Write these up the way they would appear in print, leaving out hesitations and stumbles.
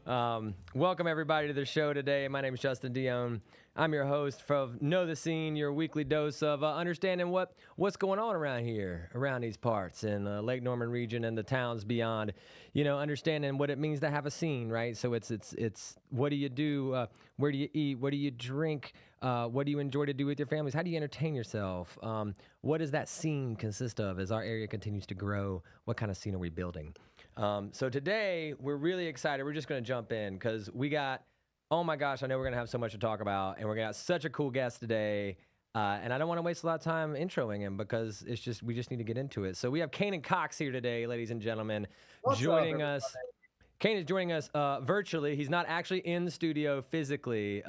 Welcome everybody to the show today. My name is Justin Dionne. I'm your host from Know the Scene, your weekly dose of understanding what's going on around here, around these parts in Lake Norman region and the towns beyond. You know, understanding what it means to have a scene, right? So it's what do you do? Where do you eat? What do you drink? What do you enjoy to do with your families? How do you entertain yourself? What does that scene consist of as our area continues to grow? What kind of scene are we building? So today we're really excited. We're just going to jump in because we got, oh my gosh, I know we're going to have so much to talk about, and we're going to have such a cool guest today. And I don't want to waste a lot of time introing him because we just need to get into it. So we have Canaan Cox here today, ladies and gentlemen, What's up, joining everybody? us. Kane is joining us virtually. He's not actually in the studio physically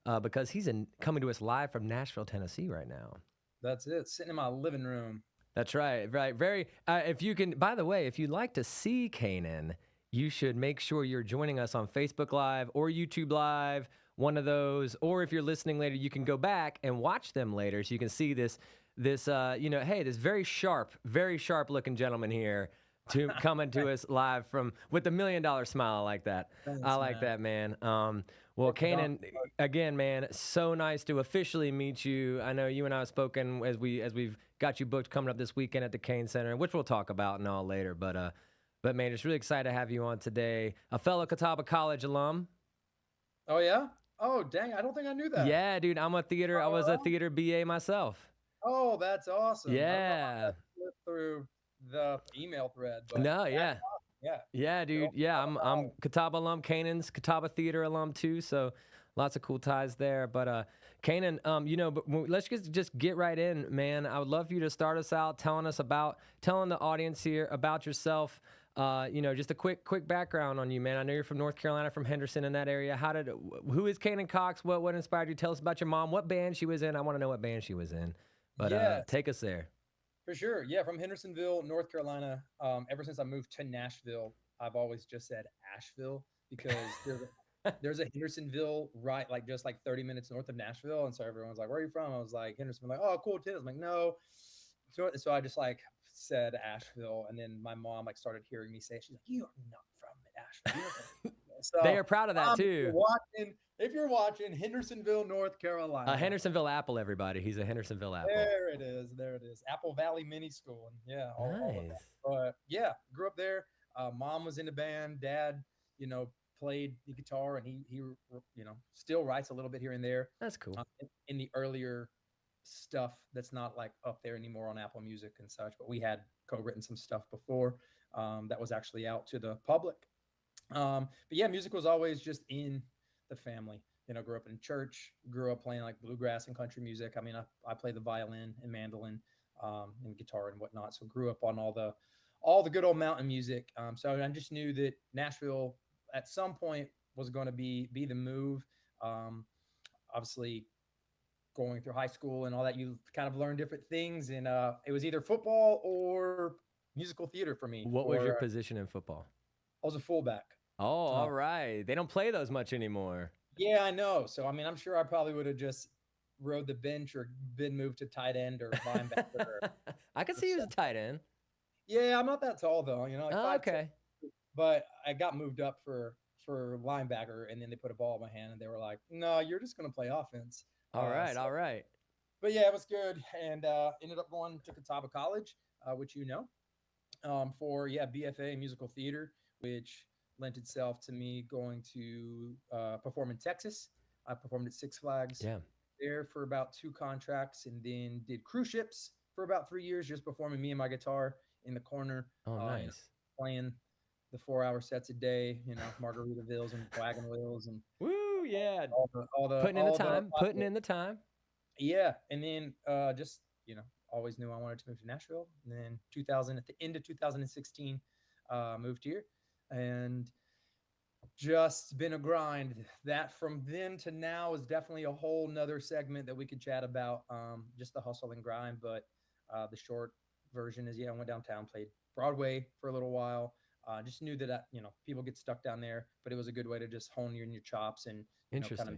because he's coming to us live from Nashville, Tennessee right now. That's it. Sitting in my living room. That's right. Right. Very. If you can, by the way, if you'd like to see Canaan, you should make sure you're joining us on Facebook Live or YouTube Live, one of those. Or if you're listening later, you can go back and watch them later, so you can see this, hey, this very sharp looking gentleman here coming to us live with the $1 million smile like that. Thanks, I like that, man. Well, Canaan, again, man, so nice to officially meet you. I know you and I have spoken as we've got you booked coming up this weekend at the Kane Center, which we'll talk about and all later. But man, it's really excited to have you on today. A fellow Catawba College alum. Oh yeah? Oh dang! I don't think I knew that. Yeah, dude, I was a theater BA myself. Oh, that's awesome. Yeah. I don't know how that slipped through the email thread, but No, yeah. yeah. Yeah, dude. Yeah, I'm Catawba alum. Canaan's Catawba Theater alum too. So lots of cool ties there. But Canaan, but let's just get right in, man. I would love for you to start us out telling the audience here about yourself. Just a quick background on you, man. I know you're from North Carolina, from Henderson in that area. Who is Canaan Cox? What inspired you? Tell us about your mom. What band she was in? I want to know what band she was in. But take us there. For sure. Yeah, from Hendersonville, North Carolina. Ever since I moved to Nashville, I've always just said Asheville because there's a Hendersonville right just like 30 minutes north of Nashville. And so everyone's like, where are you from? I was like, Hendersonville. Like, oh, cool, Tennis. I'm like, no. So I just said Asheville. And then my mom started hearing me say, she's like, you are not from Asheville. So they are proud of that too. If you're watching Hendersonville, North Carolina. Hendersonville Apple, everybody. He's a Hendersonville Apple. There it is. Apple Valley Mini School. And yeah, all of that. But yeah, grew up there. Mom was in the band. Dad, played the guitar, and he still writes a little bit here and there. That's cool. In the earlier stuff that's not up there anymore on Apple Music and such, but we had co-written some stuff before that was actually out to the public. But yeah, music was always just in the family. Grew up in church, grew up playing bluegrass and country music. I mean, I play the violin and mandolin and guitar and whatnot. So grew up on all the good old mountain music. So I just knew that Nashville at some point was going to be the move. Obviously, going through high school and all that, you kind of learn different things. And it was either football or musical theater for me. What was your position in football? I was a fullback. Oh, all right. They don't play those much anymore. Yeah, I know. So, I mean, I'm sure I probably would have just rode the bench or been moved to tight end or linebacker. I could see you as a tight end. Yeah, I'm not that tall though. Okay. But I got moved up for linebacker, and then they put a ball in my hand, and they were like, "No, you're just going to play offense." All right. But yeah, it was good, and ended up going to Catawba College, which for BFA in musical theater, which lent itself to me going to perform in Texas. I performed at Six Flags there for about 2 contracts, and then did cruise ships for about 3 years, just performing me and my guitar in the corner. Oh, nice. Playing the 4-hour sets a day, Margaritavilles and wagon wheels and woo, yeah. All the putting in the time. Yeah, and then always knew I wanted to move to Nashville. And then at the end of 2016, moved here, and just been a grind. That from then to now is definitely a whole nother segment that we could chat about, just the hustle and grind. But the short version is, I went downtown, played Broadway for a little while. Just knew that, people get stuck down there, but it was a good way to just hone your chops and kind of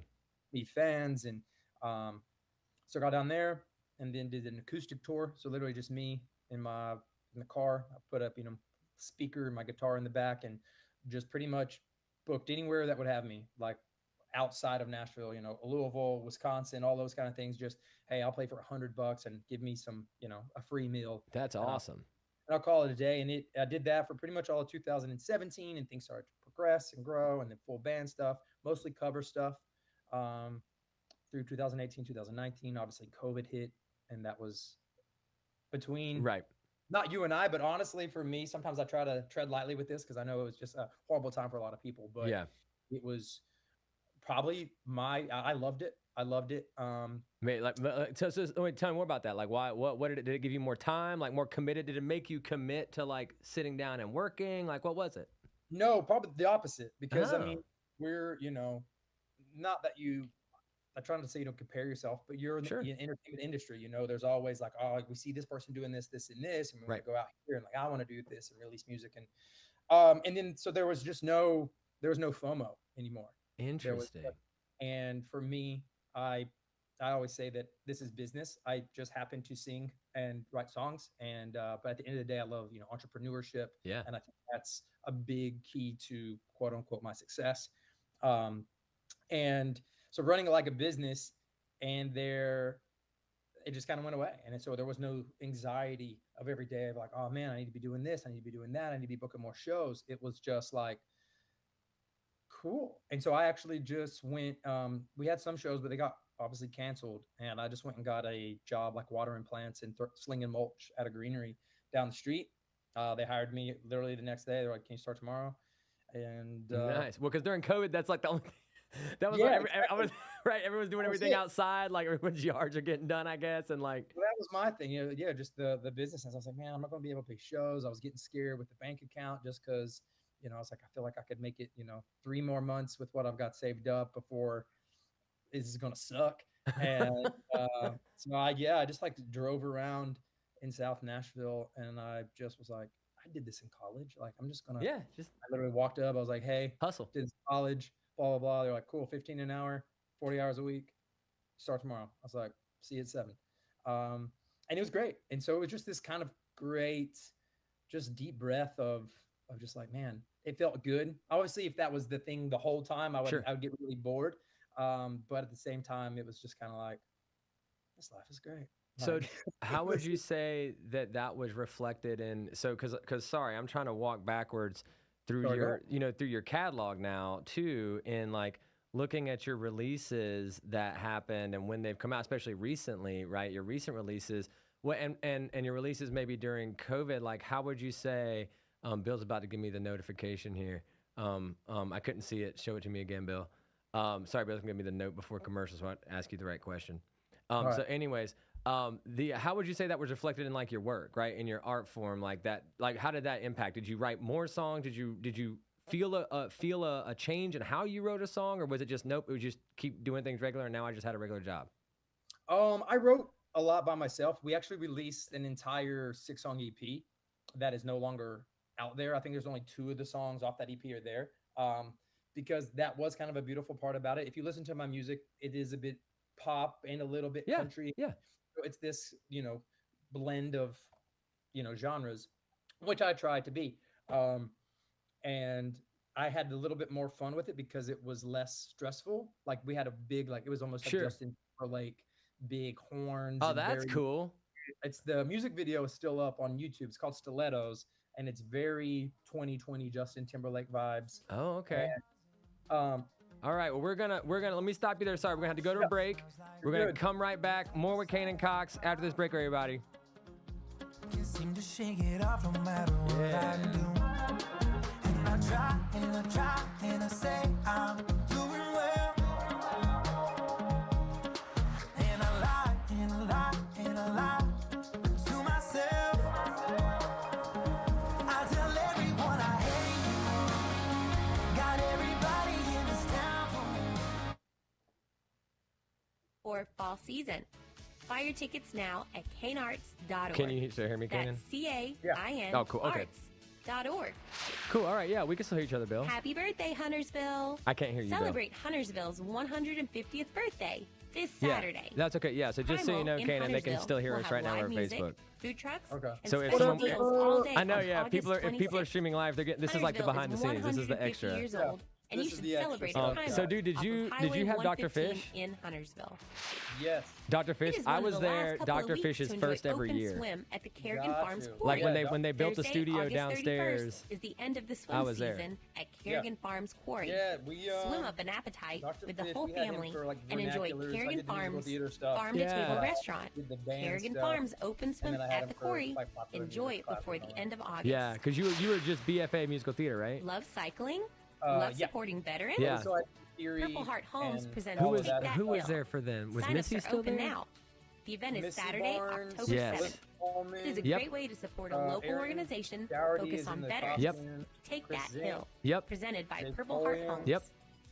be fans. And so got down there and then did an acoustic tour. So literally just me in the car. I put up, speaker and my guitar in the back, and just pretty much booked anywhere that would have me, like outside of Nashville, Louisville, Wisconsin, all those kind of things. Just, hey, I'll play for $100 and give me some, a free meal. That's And awesome. I'll call it a day. And I did that for pretty much all of 2017, and things started to progress and grow, and then full band stuff, mostly cover stuff, through 2018, 2019. Obviously, COVID hit, and that was between Right. not you and I, but honestly, for me, sometimes I try to tread lightly with this because I know it was just a horrible time for a lot of people. But Yeah. it was probably I loved it. I loved it. So wait, tell me more about that. Like, why? What did it give you more time? Like, more committed? Did it make you commit to like sitting down and working? Like, what was it? No, probably the opposite. Because I Oh. mean, we're not that you. I'm trying to say you don't compare yourself, but you're in the Sure. entertainment industry. There's always like, oh, we see this person doing this, this, and this, and we want Right. to go out here and like, I want to do this and release music, and then so there was no FOMO anymore. Interesting. And for me, I always say that this is business. I just happen to sing and write songs, and but at the end of the day, I love entrepreneurship. Yeah. And I think that's a big key to quote unquote my success. And so running it like a business, and it just kind of went away. And so there was no anxiety of every day of like, oh man, I need to be doing this, I need to be doing that, I need to be booking more shows. It was just like, cool. And so I actually just went, we had some shows, but they got obviously canceled. And I just went and got a job like watering plants and slinging mulch at a greenery down the street. They hired me literally the next day. They're like, can you start tomorrow? And nice. Well, because during COVID, that's like the only that was yeah, like right. Everyone's doing everything outside. Like everyone's yards are getting done, I guess. And like, well, that was my thing. Just the business. I was like, man, I'm not going to be able to pay shows. I was getting scared with the bank account just because, I was like, I feel like I could make it, 3 more months with what I've got saved up before this is going to suck. And so I just like drove around in South Nashville, and I just was like, I did this in college. Like, I'm just going to, I literally walked up. I was like, hey, hustle. did this in college, blah, blah, blah. They're like, cool, 15 an hour, 40 hours a week. Start tomorrow. I was like, see you at 7. And it was great. And so it was just this kind of great, just deep breath of just like, man, it felt good. Obviously, if that was the thing the whole time, I would get really bored. But at the same time, it was just kind of like, this life is great. So how would you say that was reflected in, so, cause sorry, I'm trying to walk backwards through through your catalog now too, in like looking at your releases that happened and when they've come out, especially recently, right? Your recent releases, and your releases maybe during COVID, like how would you say, Bill's about to give me the notification here. I couldn't see it. Show it to me again, Bill. Sorry, Bill's gonna give me the note before commercials, so I ask you the right question. Right. So anyways, how would you say that was reflected in like your work, right? In your art form, like that, like how did that impact? Did you write more songs? Did you feel a change in how you wrote a song, or was it just nope? It was just keep doing things regular, and now I just had a regular job. I wrote a lot by myself. We actually released an entire 6-song EP that is no longer out there. I think there's only 2 of the songs off that EP are there. Because that was kind of a beautiful part about it. If you listen to my music, it is a bit pop and a little bit country. Yeah. So it's this, blend of, genres, which I tried to be. And I had a little bit more fun with it because it was less stressful. Like we had a big, like it was almost like Justin Timberlake, big horns. Oh, that's cool. It's the music video is still up on YouTube. It's called Stilettos, and it's very 2020 Justin Timberlake vibes. Oh, okay. And, all right. Well, we're gonna let me stop you there. Sorry, we're gonna have to go to a break. We're gonna come right back. More with Canaan Cox after this break, everybody. Can't seem to shake it off no matter what I do. And I try and I try and I say I'm doing well. And I lie and I lie and I lie to myself. I tell everyone I hate you. Got everybody in this town for me. Or fall season. Buy your tickets now at canearts.org. Can you still hear me, Canaan? That's CAIN Oh, cool. Okay. arts.org. Cool. All right. Yeah, we can still hear each other, Bill. Happy birthday, Huntersville. I can't hear you, Bill. Celebrate Huntersville's 150th birthday this Saturday. That's okay. Yeah, so just so you know, Canaan, they can still hear us right now on Facebook. Food trucks. Okay. And So if special someone, deals all day I know, on yeah. August If people are 26th. streaming live, they're getting this is like the Huntersville behind the scenes. This is the 150 extra. years old, and you This is should the extra celebrate stuff. a time. So, dude, did you have Dr. Fish? In Huntersville. Yes. Dr. It Fish, is I one of was the there. last couple of Dr. weeks Fish's to enjoy first every open year. swim at the Kerrigan Got Farms you. pool. Like Yeah, when they built the Thursday, studio August 31st downstairs. is the end of the swim I was there. season at Kerrigan Farms Quarry. Yeah, we Swim up an appetite Dr. with the Fish, whole we had him family for, like, and enjoy vernaculars. I Kerrigan did musical Farms theater stuff. Farm to Yeah. Table Restaurant. Did the band Kerrigan stuff. Farms open swim then I had at him the for, quarry. like, popular Enjoy music it before class the and end of August. Yeah, because you were just BFA musical theater, right? Love cycling. Love Yeah. supporting veterans. Yeah. So I did theory Purple Heart Homes and presents Who all was of that. That who was Hill. there for them? Was Sign-ups Missy are still open there? now. The event is Missy Saturday, Barnes, October Yes. 7th. Coleman, It is a Yep. great way to support a local Aaron organization Dougherty focused is on in the veterans. Yep. costume. Take Chris That Zink. Hill. Yep. Presented by Jake Purple Heart Boyan. Homes. Yep.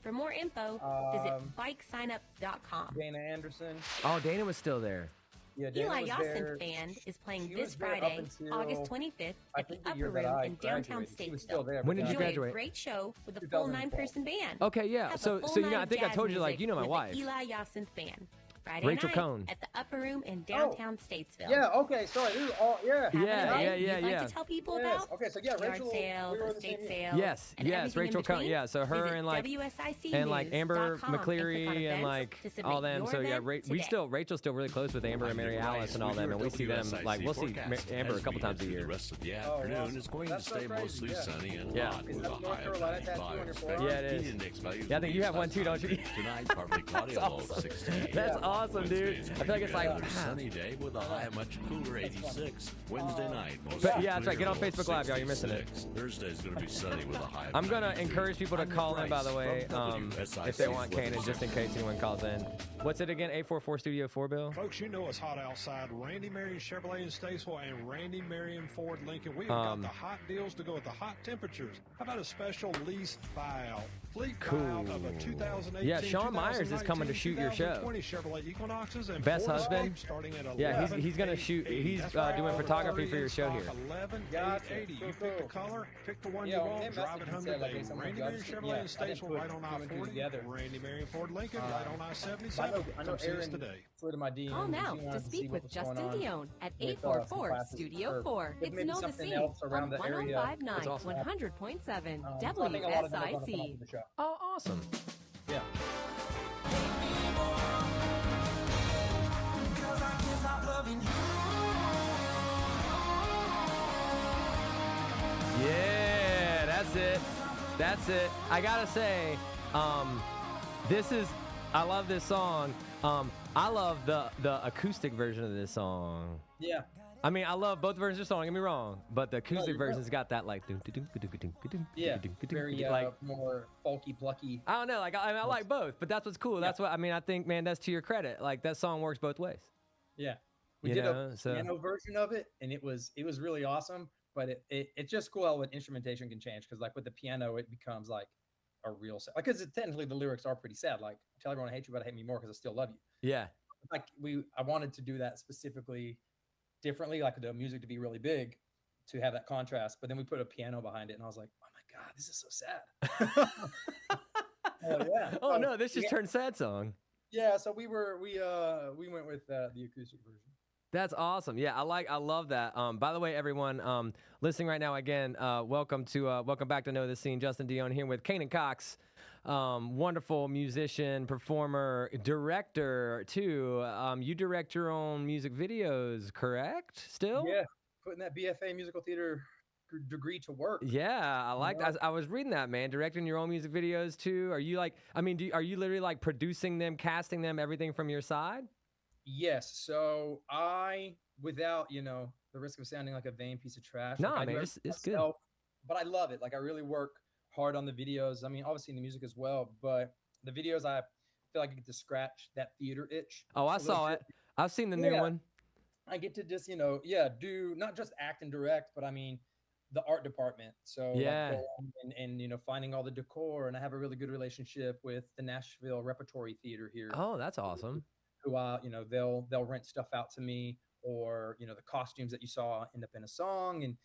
For more info, visit bikesignup.com. Dana Anderson. Oh, Dana was still there. Yeah, Dana Eli was Yassin there. Band is playing She this was there up Friday, until, August 25th, I at the think the Upper year that Room I in downtown graduated. She was still Statesville. there. When did you Enjoy graduate? a great show with a full 2012. 9-person band. Okay, yeah. Have a So full you know, night I of think I jazz told you, like, music you know my with wife. the Eli Yassin Band. Friday Rachel night Cohn. at the Upper Room in downtown Statesville. Yeah, okay, sorry. This is all, yeah. Have a Yeah, night yeah, you'd like yeah. to tell people Yes. about? Okay, so yeah, Yard Rachel, sales, we were the estate same year. sales, Yes, and yes, everything in Rachel Cohn. between? Yeah, so her Visit and like Amber WSICnews.com and click McCleary on and events like to submit all them. your So yeah, event we today. Rachel's still really close with Amber and Mary Alice and all them, and we see them like we'll see Amber a couple times a year. The rest of the Oh, afternoon awesome. is going That's to so stay crazy, mostly yeah. sunny and Yeah. hot Is with that a North high of Carolina tattoo on 95. your forearm? Yeah, it is. Phoenix values Yeah, I think you have one last too, don't you? night. Tonight, partly cloudy, That's a low of awesome. 68. That's awesome, dude. Wednesday's I feel like it's like, another wow. sunny day with a high much cooler 86. Wednesday night, But mostly yeah, that's right. Get on clear, Facebook Live, y'all. You're missing it. 66. Thursday's going to be sunny with a high of I'm gonna 93. encourage people to I'm call in, by the way, from if they want WSIC's Canaan, just in case anyone calls in. What's it again? 844 Studio 4, Bill. Folks, you know it's hot outside. Randy Marion Chevrolet in Statesville and Randy Marion Ford Lincoln. We've got the hot deals to go with the hot temperatures. How about a special lease buyout? Fleet buyout of a 2018, Yeah, Sean Myers is coming to shoot your show. 2020 Chevrolet Equinoxes and Best Ford husband. Escape starting at Yeah, he's 11, gonna shoot. He's That's right. doing photography for your show here. 11,880. You pick the color, pick the one Yeah, you well, want, him drive it messaging home said, like, today. hey, someone Randy judged Marion it. Chevrolet Yeah, in I didn't Statesville, put right on two and two I-40. together. Randy Marion Ford Lincoln, right on I I-77. know Come see us Aaron today. slid in my DMs. Call and now she wanted to see speak what with was going Justin on Dionne at with, some 844 classes Studio or 4. maybe It's Know the something Scene else on around the area. 1059 That's awesome. 100.7 So I think a lot of them are gonna come up WSIC. with the show. Oh, awesome. Yeah. Cause I can't stop loving you. Yeah, that's it. That's it. I gotta say, I love this song. I love the acoustic version of this song. Yeah. I mean, I love both versions of the song. Don't get me wrong, but the acoustic you're version's got that like, Yeah. Very like more folky, plucky. I don't know, like I like both, but that's what's cool. That's what I mean. I think, man, that's to your credit. Like that song works both ways. Yeah. We You did know, a so- piano version of it, and it was really awesome. But it's just cool how what instrumentation can change, because like with the piano, it becomes like a real sad. Like, because technically the lyrics are pretty sad. Like, tell everyone I hate you, but I hate me more because I still love you. Yeah. Like I wanted to do that specifically differently, like the music to be really big, to have that contrast. But then we put a piano behind it, and I was like, oh my god, this is so sad. Oh yeah. Oh So, no, this just yeah, turned sad song. Yeah, so we went with the acoustic version. That's awesome. Yeah, I love that. By the way, everyone listening right now, again, welcome back to Know the Scene. Justin Dionne here with Canaan Cox, wonderful musician, performer, director too. You direct your own music videos, correct? Still? Yeah, putting that BFA musical theater degree to work. Yeah, I like that. I was reading that, man. Directing your own music videos too. Are you like? I mean, are you literally like producing them, casting them, everything from your side? Yes. So without the risk of sounding like a vain piece of trash. No, like, I man, do it's everything good. myself, but I love it. Like I really work hard on the videos. I mean, obviously in the music as well, but the videos I feel like I get to scratch that theater itch. Oh, I So saw legit. it. I've seen the new Yeah. one. I get to just do not just act and direct, but I mean the art department. So like, Yeah. go on and finding all the decor, and I have a really good relationship with the Nashville Repertory Theater here. Oh, that's awesome. Who they'll rent stuff out to me, or the costumes that you saw end up in a song, and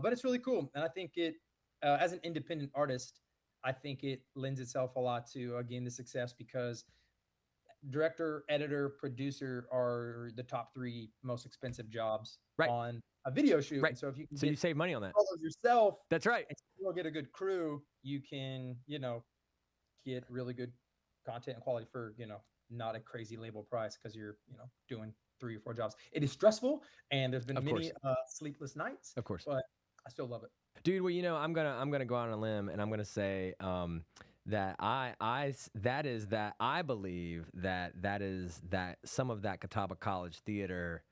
but it's really cool. And I think it as an independent artist, I think it lends itself a lot to, again, the success, because director, editor, producer are the top 3 most expensive jobs Right. on a video shoot. Right. And so if you can So you save money on that. all of yourself That's right. and still get a good crew, you can get really good content and quality for, not a crazy label price because you're, doing 3 or 4 jobs. It is stressful, and there's been Of many course. sleepless nights, Of course. but I still love it. Dude, well, I'm gonna go out on a limb and I'm gonna say that I believe that is that some of that Catawba College theater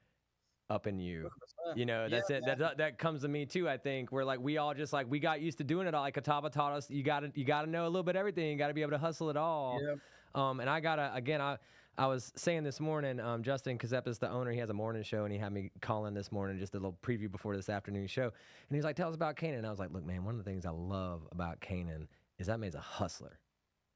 up in you. 100%. That's it. That comes to me too. I think we're like we all just like we got used to doing it all. Like Catawba taught us, you gotta know a little bit of everything. You gotta be able to hustle it all. Yep. And I gotta again. I was saying this morning, Justin Kazepis, the owner, he has a morning show, and he had me call in this morning, just a little preview before this afternoon show. And he's like, "Tell us about Canaan." And I was like, "Look, man, one of the things I love about Canaan is that man's a hustler.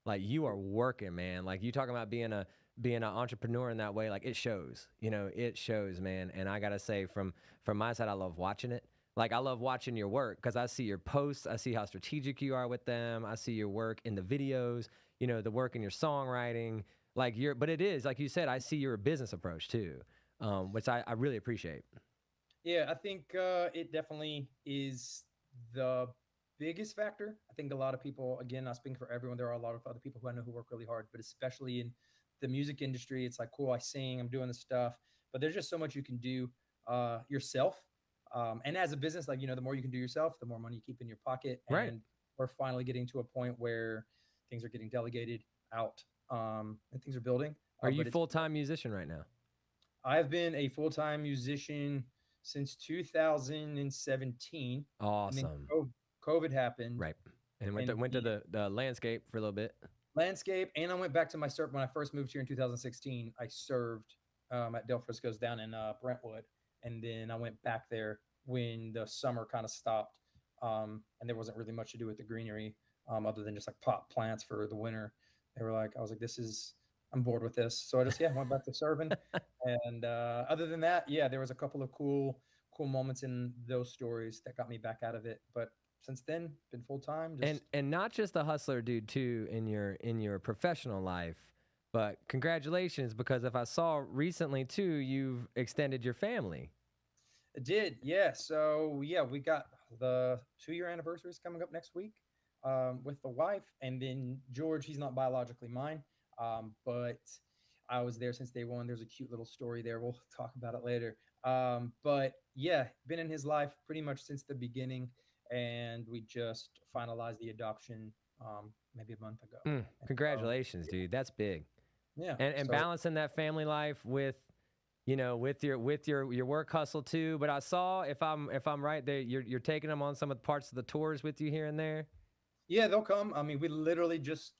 Like you are working, man. Like you talking about being an entrepreneur in that way, like it shows. It shows, man. And I gotta say, from my side, I love watching it. Like I love watching your work because I see your posts, I see how strategic you are with them, I see your work in the videos, the work in your songwriting. But it is like you said, I see your business approach too, which I really appreciate. Yeah, I think it definitely is the biggest factor. I think a lot of people, again, not speaking for everyone, there are a lot of other people who I know who work really hard, but especially in the music industry, it's like, cool, I sing, I'm doing this stuff, but there's just so much you can do yourself. And as a business, like, the more you can do yourself, the more money you keep in your pocket. And Right. we're finally getting to a point where things are getting delegated out and things are building. Are you full-time musician right now? I've been a full-time musician since 2017. Awesome. And then COVID happened. Right. And went to the landscape for a little bit. Landscape, and I went back to my serve when I first moved here in 2016. I served at Del Frisco's down in Brentwood, and then I went back there when the summer kind of stopped, and there wasn't really much to do with the greenery other than just like pot plants for the winter. I was like, I'm bored with this, so I just went back to serving. And other than that, there was a couple of cool moments in those stories that got me back out of it, but since then, been full time. And not just a hustler, dude, too, in your professional life, but congratulations, because if I saw recently too, you've extended your family. I did, yeah. So we got the 2-year anniversary is coming up next week with the wife, and then George. He's not biologically mine, but I was there since day one. There's a cute little story there. We'll talk about it later. But been in his life pretty much since the beginning. And we just finalized the adoption maybe a month ago. Congratulations, dude. That's big. Yeah. And so, balancing that family life with your work hustle too. But I saw, if I'm right, you're taking them on some of the parts of the tours with you here and there. Yeah, they'll come. I mean, we literally just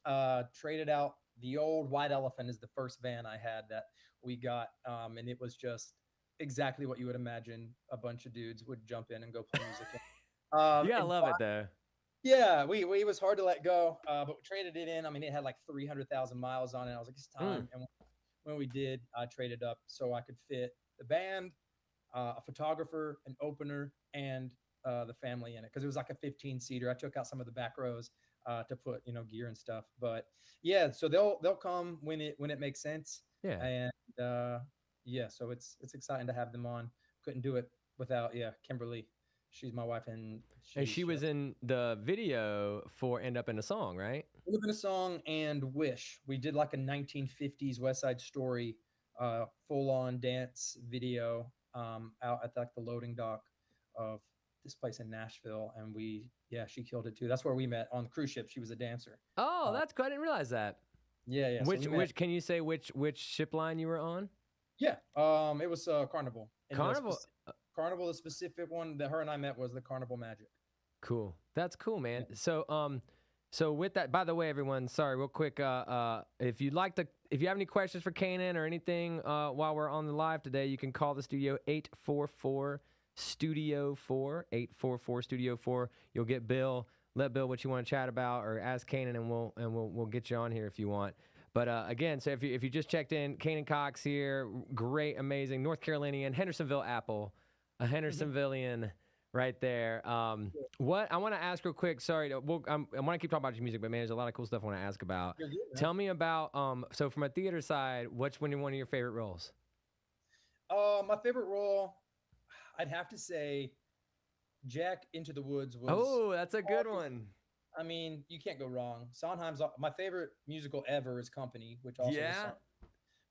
traded out the old White Elephant is the first van I had that we got, and it was just exactly what you would imagine a bunch of dudes would jump in and go play music. You gotta love it though. Yeah, it was hard to let go, but we traded it in. I mean, it had like 300,000 miles on it. I was like, it's time. And when we did, I traded up so I could fit the band, a photographer, an opener, and the family in it, because it was like a 15-seater. I took out some of the back rows to put gear and stuff. But so they'll come when it makes sense. Yeah. And so it's exciting to have them on. Couldn't do it without Kimberly. She's my wife, and she was in the video for End Up in a Song, right? End Up in a Song and Wish. We did like a 1950s West Side Story full-on dance video out at like the loading dock of this place in Nashville, and she killed it too. That's where we met, on the cruise ship. She was a dancer. Oh, that's cool. I didn't realize that. Yeah. Which can you say which ship line you were on? Yeah. It was Carnival. Carnival. Carnival, the specific one that her and I met was the Carnival Magic. Cool. That's cool, man. Yeah. So with that, by the way, everyone, sorry, real quick, if you have any questions for Canaan or anything while we're on the live today, you can call the studio 844-STUDIO-4, 844-STUDIO-4. You'll get Bill. Let Bill what you want to chat about, or ask Canaan, and we'll get you on here if you want. But again, so if you just checked in, Canaan Cox here, great, amazing, North Carolinian, Hendersonville Apple, a Hendersonvillian right there. What I want to ask real quick, sorry, I want to keep talking about your music, but man, there's a lot of cool stuff I want to ask about. Good, Tell me about, so from a theater side, what's one of your favorite roles? My favorite role, I'd have to say Jack Into the Woods was. Oh, that's a good one. I mean, you can't go wrong. Sondheim's my favorite musical ever is Company, which also was Yeah.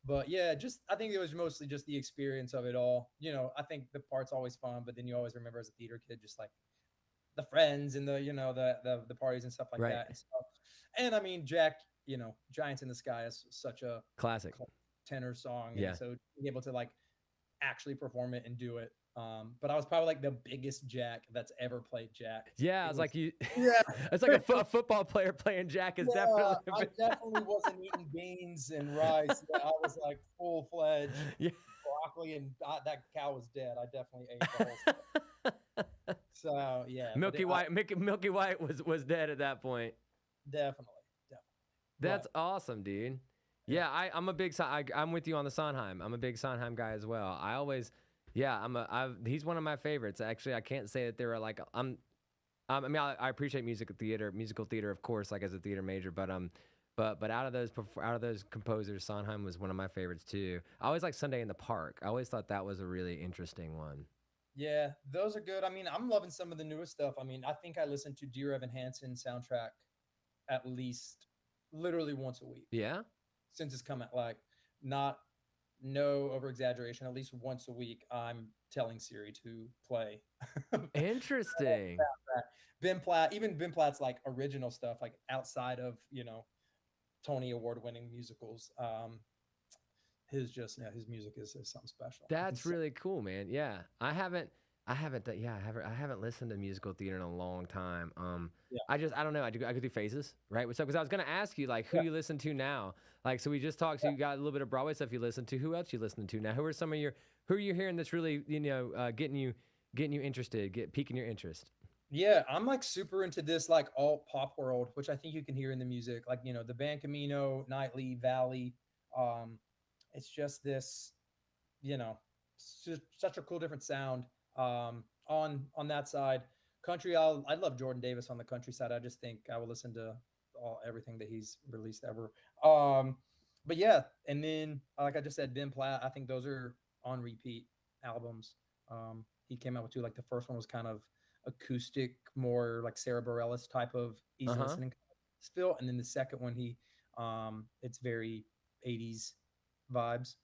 but yeah, just I think it was mostly just the experience of it all. You know, I think the part's always fun, but then you always remember as a theater kid, just like the friends and the the parties and stuff like Right. that and stuff. And I mean, Jack, Giants in the Sky is such a Classic. tenor song, Yeah. and so being able to like actually perform it and do it. But I was probably like the biggest Jack that's ever played Jack. Yeah, It it's like you. yeah. It's like a football player playing Jack is Yeah, definitely. I definitely wasn't eating beans and rice. Yeah, I was like full fledged Yeah. broccoli, and that cow was dead. I definitely ate the whole stuff. So yeah, Milky White was dead at that point. definitely. That's But awesome, dude. Yeah, I'm a big I'm with you on the Sondheim. I'm a big Sondheim guy as well. I always, yeah, he's one of my favorites. Actually, I can't say that there are like I mean, I appreciate musical theater, of course, like as a theater major, but out of those composers, Sondheim was one of my favorites too. I always like Sunday in the Park. I always thought that was a really interesting one. yeah, those are good. I mean, I'm loving some of the newest stuff. I mean, I think I listen to Dear Evan Hansen soundtrack at least literally once a week Yeah. since it's come out. Like, not no over exaggeration. At least once a week, I'm telling Siri to play. Interesting. Ben Platt, even Ben Platt's like original stuff, like outside of Tony Award winning musicals. His music is something special. That's really cool, man. Yeah, I haven't listened to musical theater in a long time. Yeah. I don't know. I could do phases, right? So, because I was gonna ask you, like, who Yeah. you listen to now? Like, so we just talked. So you got a little bit of Broadway stuff you listen to. Who else you listening to now? Who are you hearing that's really getting you interested, piquing your interest? Yeah, I'm like super into this like alt pop world, which I think you can hear in the music, like the band Camino, Nightly, Valley. Um, it's just this, such a cool different sound. On that side, country, I love Jordan Davis on the country side. I just think I will listen to everything that he's released ever. But yeah, and then like I just said, Ben Platt. I think those are on repeat albums. He came out with two. Like the first one was kind of acoustic, more like Sarah Bareilles type of easy listening still, and then the second one it's very 80s vibes.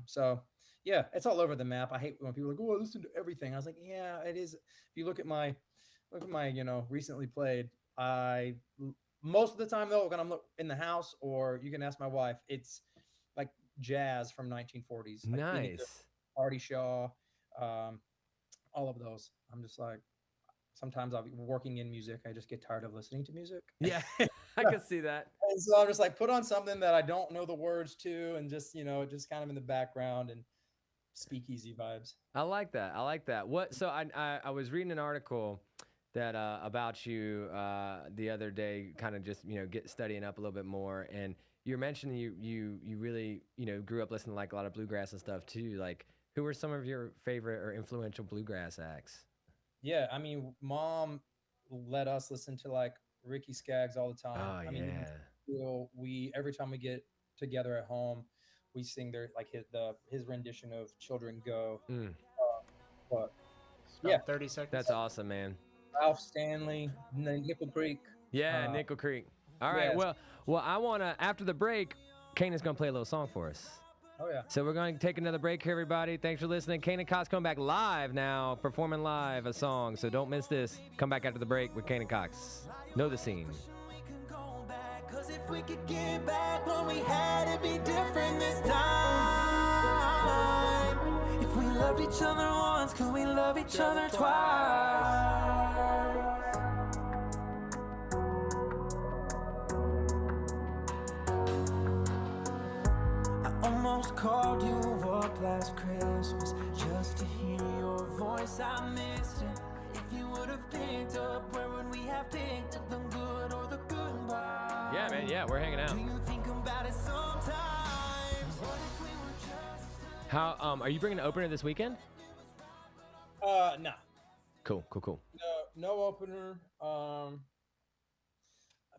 So yeah, it's all over the map. I hate when people are like, oh, I listen to everything. I was like, yeah, it is. If you look at my recently played, most of the time though, when I'm in the house, or you can ask my wife, it's like jazz from 1940s. Like Nice. Artie Shaw, all of those. I'm just like, sometimes I'll be working in music. I just get tired of listening to music. Yeah, I can see that. And so I'm just like, put on something that I don't know the words to, and just just kind of in the background and speakeasy vibes. I like that. What? So I was reading an article that about you the other day, kind of just get studying up a little bit more, and you're mentioning you really grew up listening to like a lot of bluegrass and stuff too. Like, who were some of your favorite or influential bluegrass acts? Yeah, I mean, Mom let us listen to like Ricky Skaggs all the time. Oh, I mean, we every time we get together at home, we sing his rendition of "Children Go." But yeah, 30 seconds. That's awesome, man. Ralph Stanley, Nickel Creek. Yeah, Nickel Creek. All right. yes. Well, I wanna after the break, Canaan's gonna play a little song for us. Oh yeah. So we're going to take another break here, everybody. Thanks for listening. Canaan Cox coming back live now, performing live a song. So don't miss this. Come back after the break with Canaan Cox. Know the scene. Cause if we could get back when we had it be different this time. If we loved each other once, could we love each other twice? Almost called you up last Christmas just to hear your voice. I missed it. If you would have picked up, where would we have picked up the good or the goodbye? Yeah, man. Yeah, we're hanging out. Do you think about it sometimes? What if we were just How are you bringing an opener this weekend? No. Cool. No opener. I've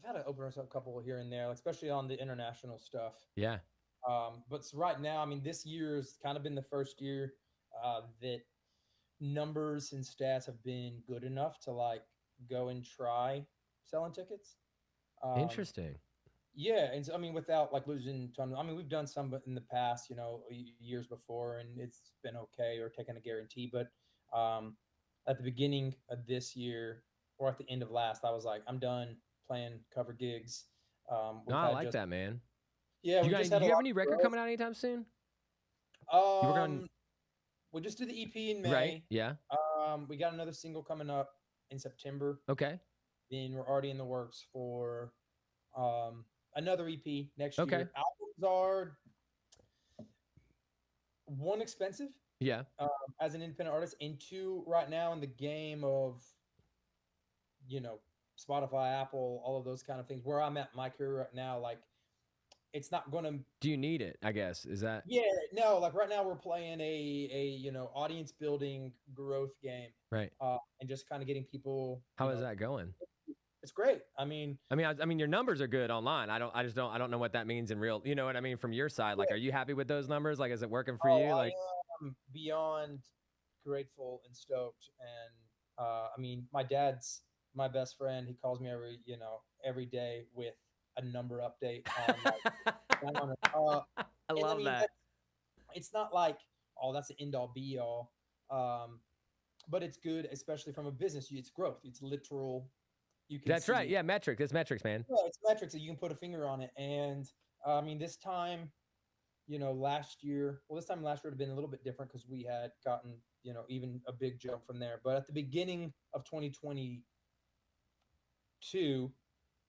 had an opener a couple here and there, like, especially on the international stuff. Yeah. But right now, I mean, this year has kind of been the first year that numbers and stats have been good enough to like go and try selling tickets. Um, Interesting. yeah, and so, I mean, without like losing ton. I mean, we've done some in the past, years before, and it's been okay or taken a guarantee. But um, at the beginning of this year or at the end of last, I was like, I'm done playing cover gigs. No, We've I had like just that, man. yeah, Do we you just got? had Do a you have lot any of record growth. coming out anytime soon? You working on? We just did the EP in Right. May. Yeah. We got another single coming up in September. Okay. Then we're already in the works for another EP next Okay. year. Albums are one expensive Yeah. as an independent artist, and two right now in the game of you know Spotify, Apple, all of those kind of things. Where I'm at in my career right now, like it's not going to. Do you need it? I guess is that Yeah, no, like right now we're playing a audience building growth game, right? and just kind of getting people. How is that going? It's great. I mean, I mean, your numbers are good online. I don't know what that means in real. You know what I mean from your side. Like, are you happy with those numbers? Like, is it working for you? Like, I'm beyond grateful and stoked. And I mean, my dad's my best friend. He calls me every day with a number update on like, I love that. It's not like, oh, that's the end all be all. But it's good, especially from a business. It's growth. It's literal. You can That's see right. it. Yeah, metrics. It's metrics, man. Yeah, it's metrics that you can put a finger on it. And I mean, this time, last year, this time last year would have been a little bit different because we had gotten, even a big jump from there. But at the beginning of 2022,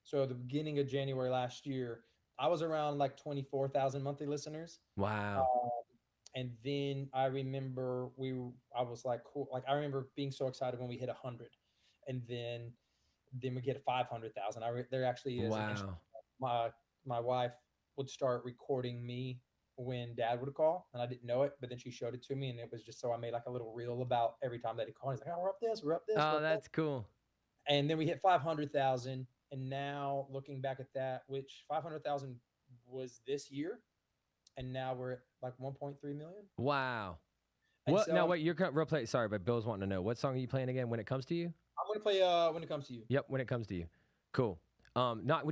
so the beginning of January last year, I was around like 24,000 monthly listeners. Wow. And then I remember I was like, cool. Like I remember being so excited when we hit 100, and then we get 500,000. There actually is. Wow. My wife would start recording me when Dad would call, and I didn't know it, but then she showed it to me, and it was just so I made like a little reel about every time that he called. He's like, "Oh, we're up this, we're up this." Oh, that's cool. And then we hit 500,000, and now looking back at that, which 500,000 was this year, and now we're at like 1.3 million. Wow. And What? so, Now, wait. You're real play. Sorry, but Bill's wanting to know what song are you playing again? When It Comes to You. I'm gonna play When It Comes to You. Yep. When It Comes to You. Cool.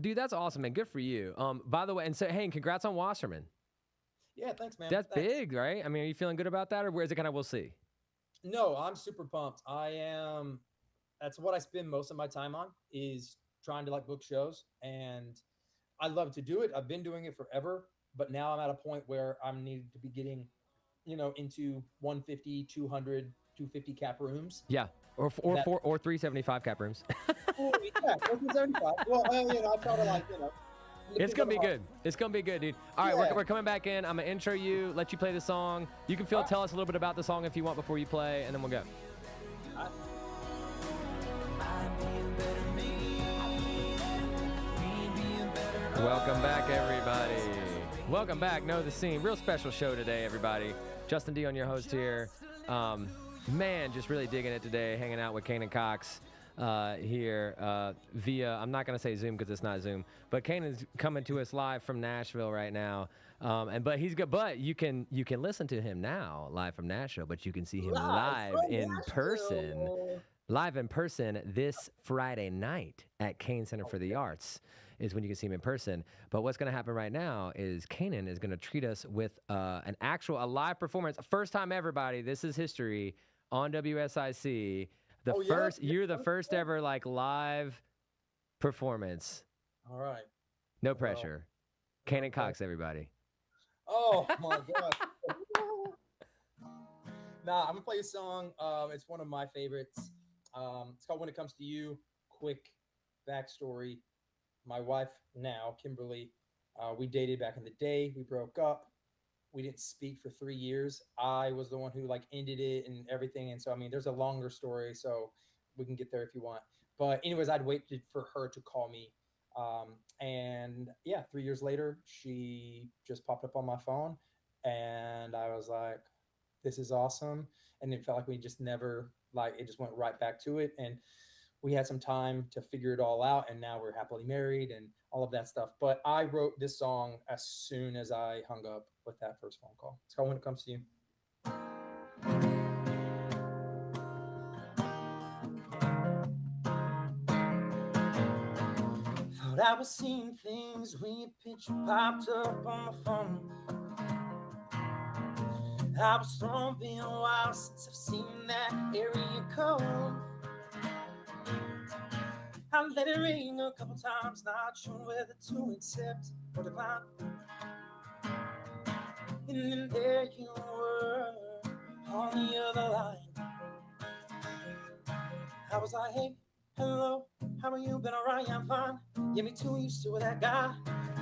Dude, that's awesome, man. Good for you. By the way, and so, hey, and congrats on Wasserman. Yeah, thanks, man. That's Thanks. big, right? I mean, are you feeling good about that, or where is it kind of? We'll see. No, I'm super pumped. I am. That's what I spend most of my time on, is trying to like book shows, and I love to do it. I've been doing it forever, but now I'm at a point where I'm needed to be getting, into 150, 200, 250 cap rooms. Yeah, or 375 cap rooms. Yeah, 475. Well, I try to like, It's gonna be good. It's gonna be good, dude. All right, we're coming back in. I'm gonna intro you, let you play the song. You can tell us a little bit about the song if you want before you play, and then we'll go. Welcome back, everybody. Welcome back. Know the Scene. Real special show today, everybody. Justin Dionne, your host here. Man, just really digging it today, hanging out with Canaan Cox here via, I'm not going to say Zoom because it's not Zoom, but Canaan's coming to us live from Nashville right now. But he's good. But you can listen to him now live from Nashville, but you can see him live in person. Live in person this Friday night at Kane Center for the Arts is when you can see him in person. But what's going to happen right now is Canaan is going to treat us with a live performance. First time, everybody. This is history on WSIC. You're the first ever like live performance. All right. No pressure. Canaan Cox, everybody. Oh my God. I'm gonna play a song. It's one of my favorites. It's called When It Comes to You. Quick backstory. My wife now, Kimberly, we dated back in the day. We broke up. We didn't speak for 3 years. I was the one who like ended it and everything. And so, I mean, there's a longer story, so we can get there if you want. But anyways, I'd waited for her to call me. And yeah, 3 years later, she just popped up on my phone, and I was like, this is awesome. And it felt like we just never, like, it just went right back to it. And we had some time to figure it all out, and now we're happily married and all of that stuff. But I wrote this song as soon as I hung up with that first phone call. It's called When It Comes to You. I was seeing things when your picture popped up on my phone. I was thrown, been a while since I've seen that area code. I let it ring a couple times, not sure whether to accept or decline. And then there you were on the other line. I was like, hey, hello, how are you? Been alright? I'm fine. Yeah, me too, you still with that guy.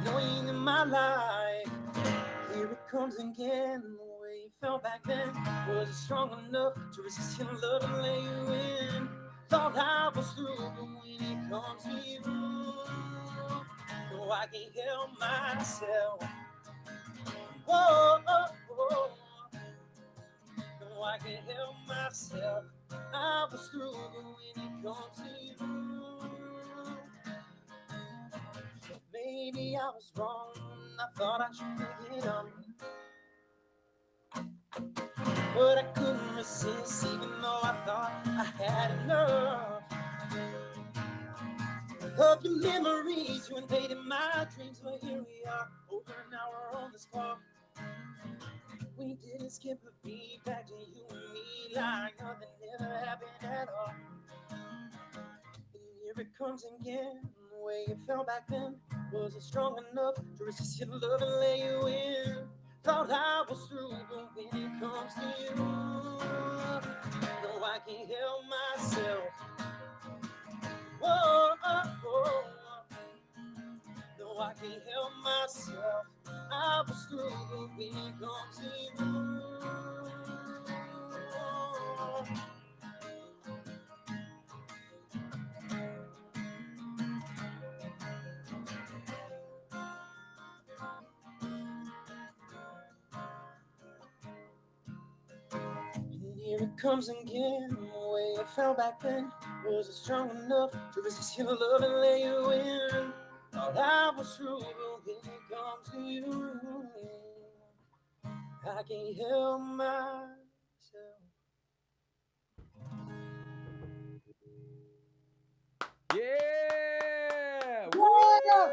No, he ain't in my life. Here it comes again. The way you felt back then was it strong enough to resist your love and lay you in. Thought I was through, but when it comes to you, no, I can't help myself. Whoa, oh, oh. No, I can't help myself. I was through, but when it comes to you, maybe I was wrong. I thought I should pick it up, but I couldn't resist, even though I thought I had enough of your memories. You invaded my dreams, but here we are, over an hour on this call. We didn't skip a beat, back to you and me like nothing ever happened at all. And here it comes again. The way you felt back then wasn't strong enough to resist your love and lay you in. Thought I was through, but when it comes to you, no, I can't help myself. Whoa, oh, oh. No, I can't help myself. I was through, but when it comes to you. And here it comes again. The way I felt back then wasn't strong enough to resist your love and lay you in. Thought I was through, but when it comes to you, I can't help myself. Yeah! Yeah! Woo! Yeah!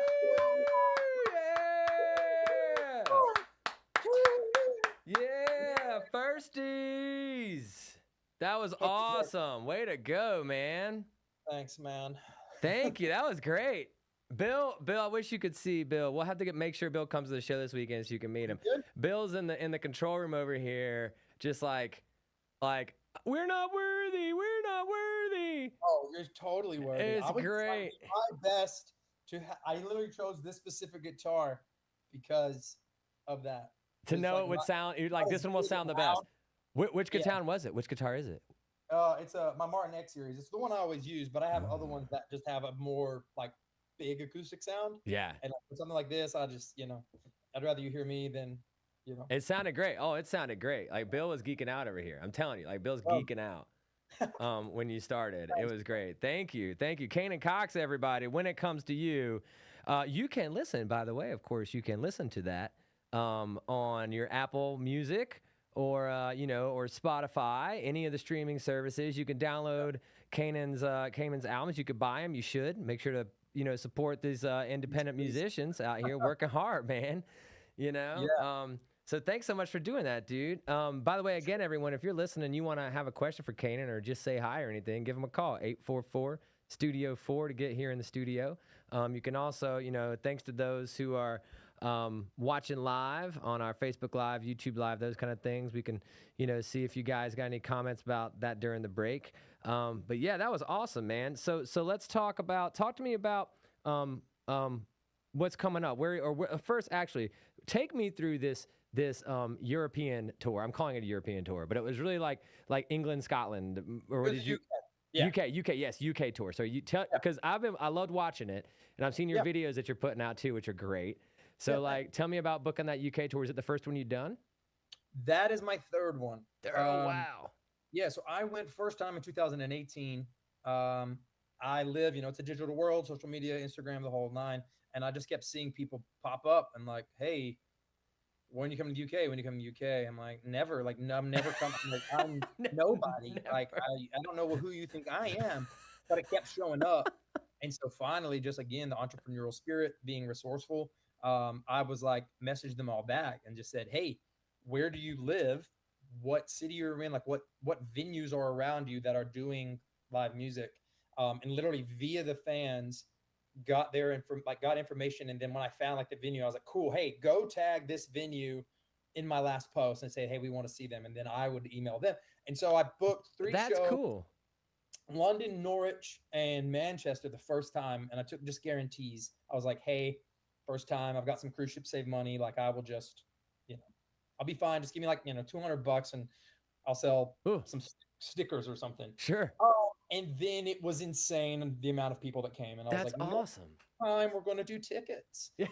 Yeah! Firsties! That was awesome. Way to go, man. Thanks, man. Thank you. That was great. Bill, I wish you could see Bill. We'll have to make sure Bill comes to the show this weekend so you can meet him. Good. Bill's in the control room over here, just like we're not worthy. We're not worthy. Oh, you're totally worthy. It's I was trying great. my best to. I literally chose this specific guitar because of that. To It's know like it would my- sound you're like this one will sound the best. Which Yeah. guitar was it? Which guitar is it? It's my Martin X series. It's the one I always use, but I have other ones that just have a more like big acoustic sound. Yeah. And for something like this, I just I'd rather you hear me than It sounded great. Oh, it sounded great. Like Bill was geeking out over here. I'm telling you, like Bill's Oh. geeking out. When you started, it was great. Thank you, Canaan Cox, everybody. When it comes to you, you can listen. By the way, of course, you can listen to that on your Apple Music or or Spotify, any of the streaming services. You can download Canaan's albums. You could buy them. You should make sure to support these independent musicians out here working hard, man. So thanks so much for doing that, dude. By the way, again, everyone, if you're listening, you want to have a question for Canaan or just say hi or anything, give him a call, 844-STUDIO-4 to get here in the studio. You can also, thanks to those who are watching live on our Facebook Live, YouTube Live, those kind of things, we can, see if you guys got any comments about that during the break. But yeah, that was awesome, man. So let's talk to me about what's coming up. First, actually, take me through this European tour. I'm calling it a European tour, but it was really like England, Scotland, or what did you? Yeah. UK, yes, UK tour. So you tell, because I loved watching it, and I've seen your videos that you're putting out too, which are great. So tell me about booking that UK tour. Is it the first one you've done? That is my third one. Oh, wow. Yeah, so I went first time in 2018. I live, it's a digital world, social media, Instagram, the whole nine. And I just kept seeing people pop up and like, hey, when you come to the UK, when you come to the UK, I'm like, never, like, no, I'm never coming. Like, I'm nobody. Never. Like, I don't know who you think I am, but it kept showing up. And so finally, just again, the entrepreneurial spirit, being resourceful, I was like, messaged them all back and just said, hey, where do you live? What city you're in? Like what venues are around you that are doing live music? And literally via the fans got got information. And then when I found like the venue, I was like, cool, hey, go tag this venue in my last post and say, hey, we want to see them. And then I would email them. And so I booked 3 shows. That's cool. London, Norwich, and Manchester the first time, and I took just guarantees. I was like, hey, first time, I've got some cruise ship save money. Like I will just, I'll be fine. Just give me like, $200 and I'll sell some stickers or something. Sure. And then it was insane the amount of people that came. And I was like, awesome. Time we're going to do tickets. Yeah.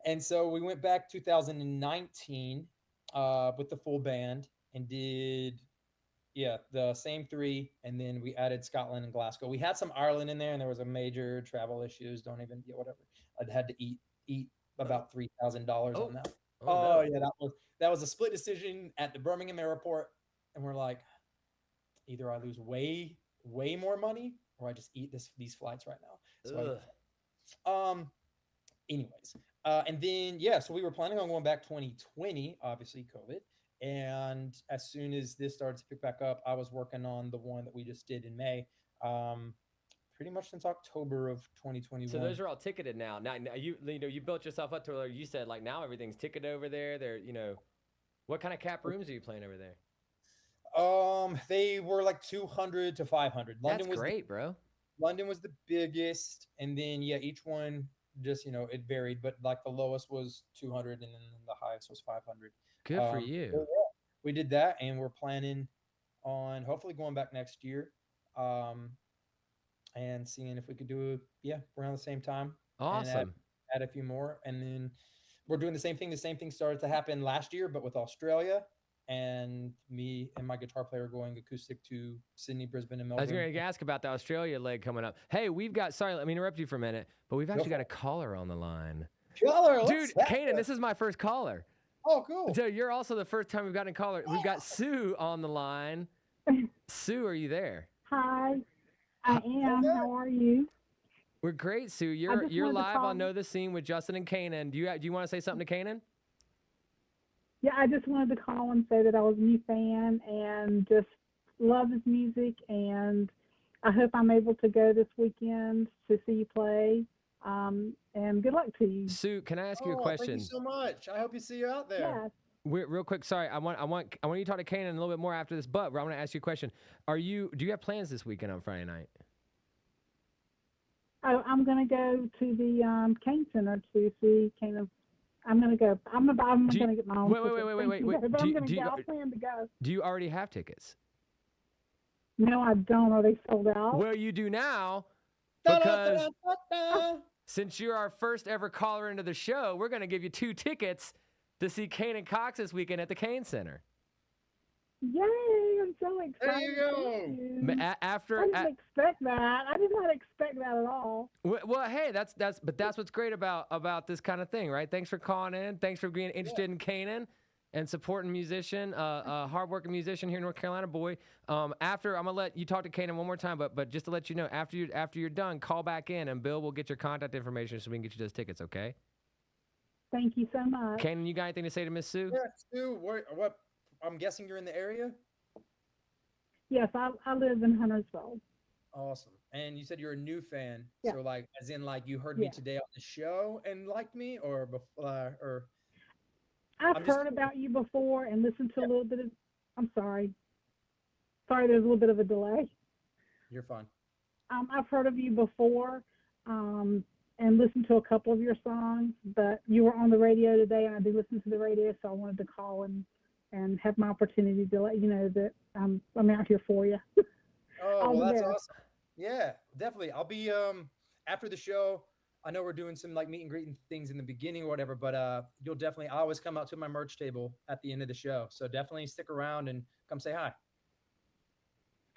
And so we went back 2019 with the full band and did the same 3, and then we added Scotland and Glasgow. We had some Ireland in there, and there was a major travel issues. Whatever. I'd had to eat about $3,000 on that. No. Yeah, that was a split decision at the Birmingham airport, and we're like, either I lose way more money, or I just eat these flights right now. So anyways, and then so we were planning on going back 2020, obviously COVID. And as soon as this started to pick back up, I was working on the one that we just did in May, pretty much since October of 2021. So those are all ticketed now. Now you built yourself up to where you said like now everything's ticketed over there. They're what kind of cap rooms are you playing over there? They were like 200 to 500. That's great, bro. London was the biggest, and then each one just it varied, but like the lowest was 200, and then the highest was 500. Good for you. So we did that, and we're planning on hopefully going back next year, and seeing if we could do around the same time. Awesome. Add a few more, and then we're doing the same thing. The same thing started to happen last year, but with Australia, and me and my guitar player going acoustic to Sydney, Brisbane, and Melbourne. I was going to ask about the Australia leg coming up. Hey, sorry, let me interrupt you for a minute, but we've actually got a caller on the line. Dude, Canaan, this is my first caller. Oh, cool. So you're also the first time we've gotten a caller. We've got Sue on the line. Sue, are you there? Hi, I am. How are you? We're great, Sue. You're live on Know the Scene with Justin and Canaan. Do you want to say something to Canaan? Yeah, I just wanted to call and say that I was a new fan and just love his music, and I hope I'm able to go this weekend to see you play. And good luck to you. Sue, can I ask you a question? Thank you so much. I hope you see you out there. Yes. Real quick, sorry, I want you to talk to Canaan a little bit more after this, but I want to ask you a question. Do you have plans this weekend on Friday night? I'm going to go to the Kane Center to see Canaan. I'm going to go. I'm going to get my own tickets. Wait. But I plan to go. Do you already have tickets? No, I don't. Are they sold out? Well, you do now, because since you're our first ever caller into the show, we're going to give you 2 tickets to see Canaan Cox this weekend at the Kane Center. Yay! I'm so excited. There you go. I didn't expect that. I did not expect that at all. Well, hey, that's what's great about this kind of thing, right? Thanks for calling in. Thanks for being interested in Canaan and supporting musician, hardworking musician here in North Carolina, boy. After I'm gonna let you talk to Canaan one more time, but just to let you know, after you're done, call back in and Bill will get your contact information so we can get you those tickets. Okay? Thank you so much. Canaan, you got anything to say to Miss Sue? Yeah, Sue. What? I'm guessing you're in the area. Yes, I live in Hendersonville. Awesome. And you said you're a new fan. Yeah. So like, as in like you heard me today on the show and liked me, or I've heard about you before and listened to a little bit of. I'm sorry. Sorry, there's a little bit of a delay. You're fine. I've heard of you before, and listened to a couple of your songs, but you were on the radio today, and I do listen to the radio, so I wanted to call and have my opportunity to let you know that I'm out here for you. Oh, well, that's awesome. Yeah, definitely. I'll be after the show. I know we're doing some like meet and greet things in the beginning or whatever, but I always come out to my merch table at the end of the show. So definitely stick around and come say hi.